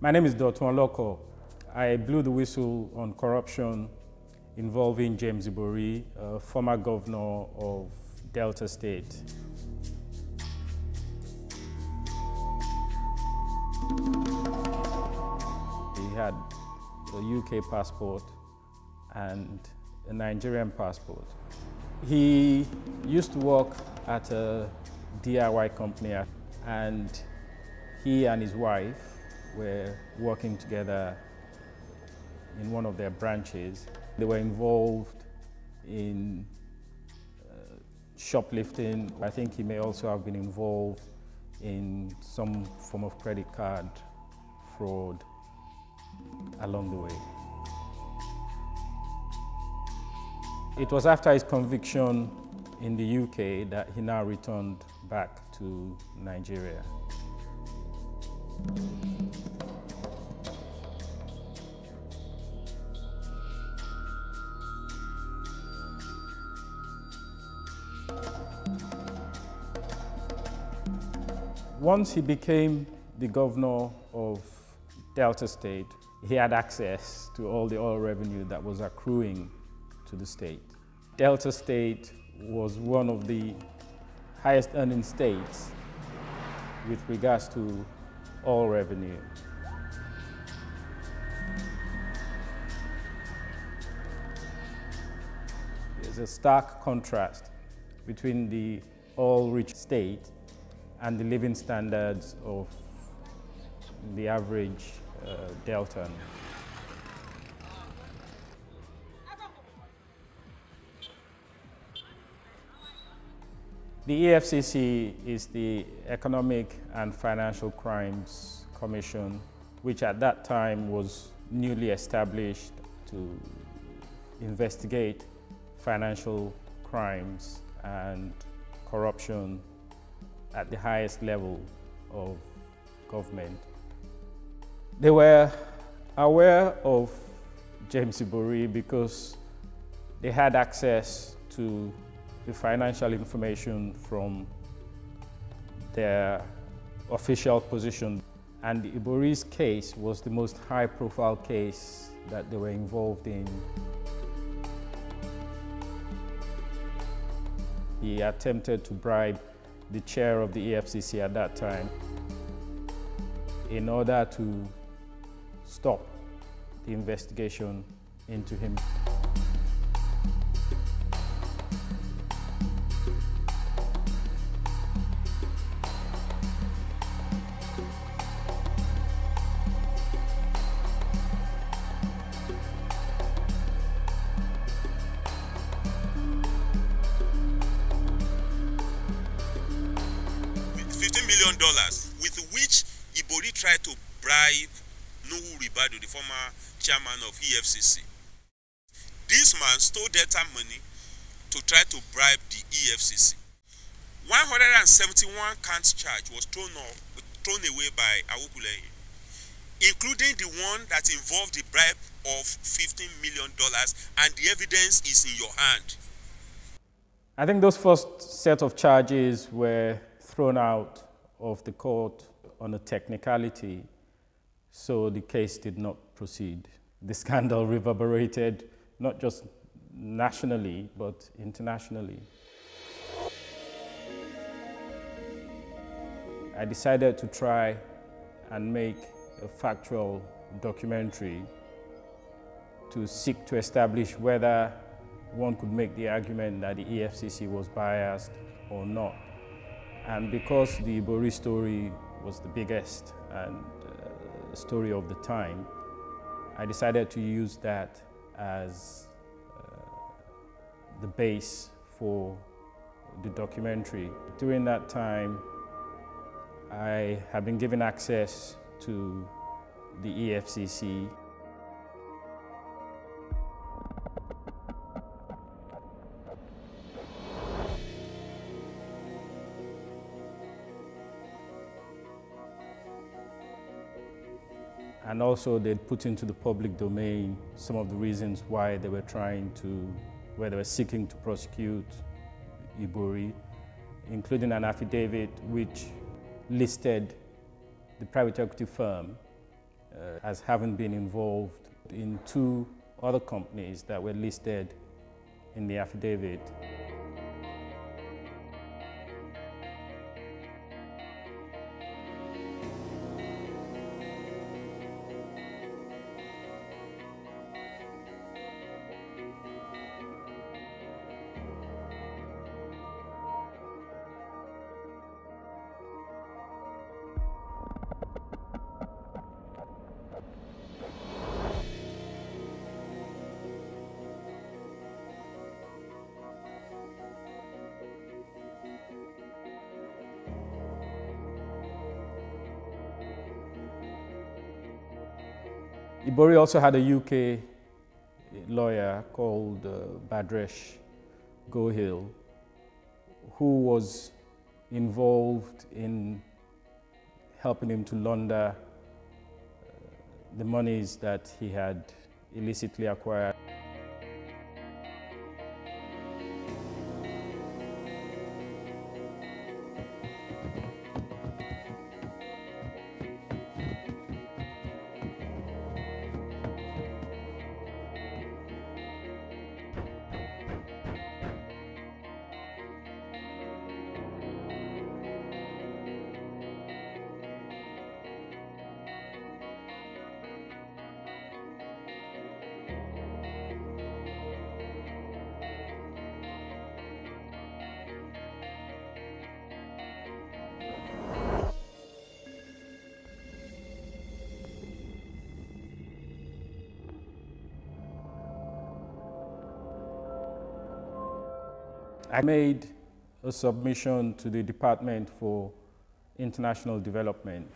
My name is Dotun Oloko. I blew the whistle on corruption involving James Ibori, former governor of Delta State. He had a UK passport and a Nigerian passport. He used to work at a DIY company, and he and his wife were working together in one of their branches. They were involved in shoplifting. I think he may also have been involved in some form of credit card fraud along the way. It was after his conviction in the UK that he now returned back to Nigeria. Once he became the governor of Delta State, he had access to all the oil revenue that was accruing to the state. Delta State was one of the highest earning states with regards to oil revenue. There's a stark contrast between the oil-rich state and the living standards of the average Deltan. The EFCC is the Economic and Financial Crimes Commission, which at that time was newly established to investigate financial crimes and corruption at the highest level of government. They were aware of James Ibori because they had access to the financial information from their official position. And Ibori's case was the most high-profile case that they were involved in. He attempted to bribe the chair of the EFCC at that time in order to stop the investigation into him. $15 million with which Ibori tried to bribe Nuhu Ribadu, the former chairman of EFCC. This man stole Delta money to try to bribe the EFCC. 171 counts charge was thrown away by Awukuleye, including the one that involved the bribe of $15 million, and the evidence is in your hand. I think those first set of charges were thrown out of the court on a technicality, so the case did not proceed. The scandal reverberated not just nationally, but internationally. I decided to try and make a factual documentary to seek to establish whether one could make the argument that the EFCC was biased or not. And because the Ibori story was the biggest and story of the time, I decided to use that as the base for the documentary. During that time, I have been given access to the EFCC. And also they'd put into the public domain some of the reasons why they were seeking to prosecute Ibori, including an affidavit which listed the private equity firm as having been involved in 2 other companies that were listed in the affidavit. Ibori also had a UK lawyer called Bhadresh Gohil, who was involved in helping him to launder the monies that he had illicitly acquired. I made a submission to the Department for International Development.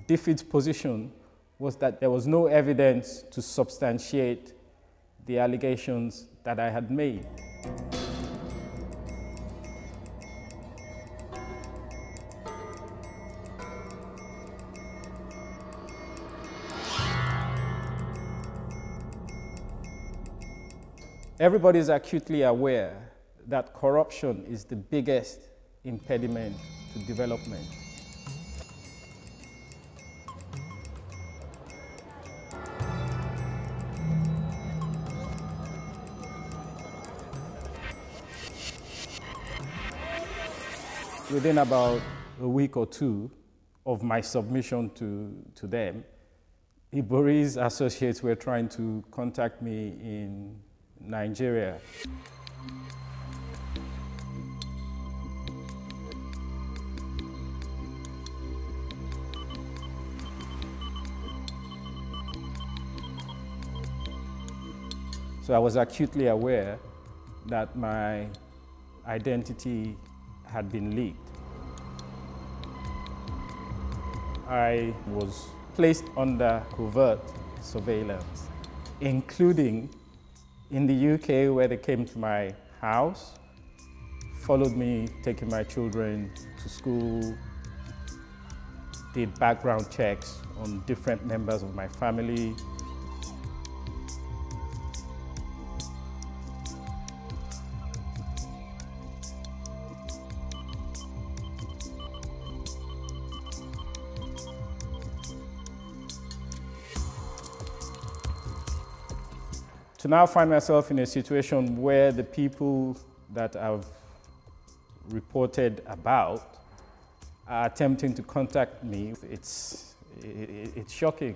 DFID's position was that there was no evidence to substantiate the allegations that I had made. Everybody is acutely aware that corruption is the biggest impediment to development. Within about a week or 2 of my submission to them, Ibori's associates were trying to contact me in Nigeria. So I was acutely aware that my identity had been leaked. I was placed under covert surveillance, including in the UK, where they came to my house, followed me taking my children to school, did background checks on different members of my family. To now find myself in a situation where the people that I've reported about are attempting to contact me. It's shocking.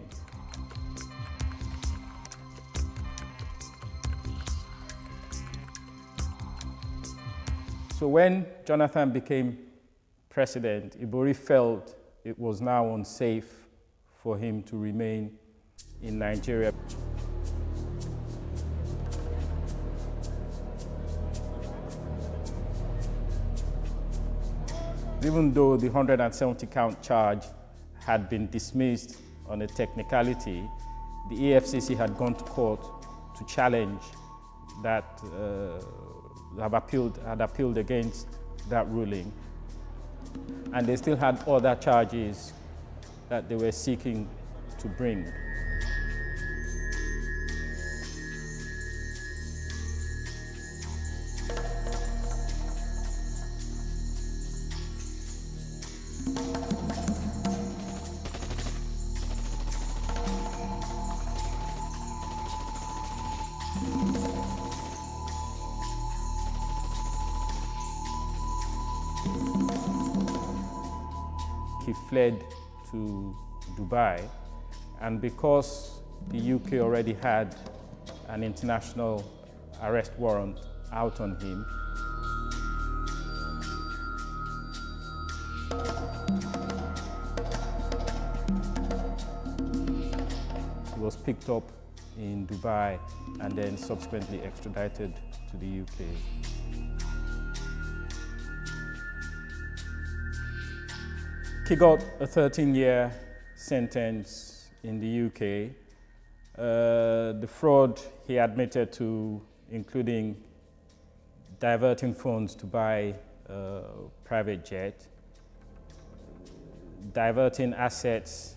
So when Jonathan became president, Ibori felt it was now unsafe for him to remain in Nigeria. Even though the 170-count charge had been dismissed on a technicality, the EFCC had gone to court to challenge that, had appealed against that ruling. And they still had other charges that they were seeking to bring. He fled to Dubai, and because the UK already had an international arrest warrant out on him, he was picked up in Dubai and then subsequently extradited to the UK. He got a 13-year sentence in the UK. The fraud he admitted to, including diverting funds to buy a private jet, diverting assets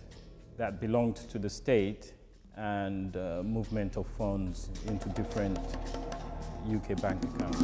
that belonged to the state, and movement of funds into different UK bank accounts.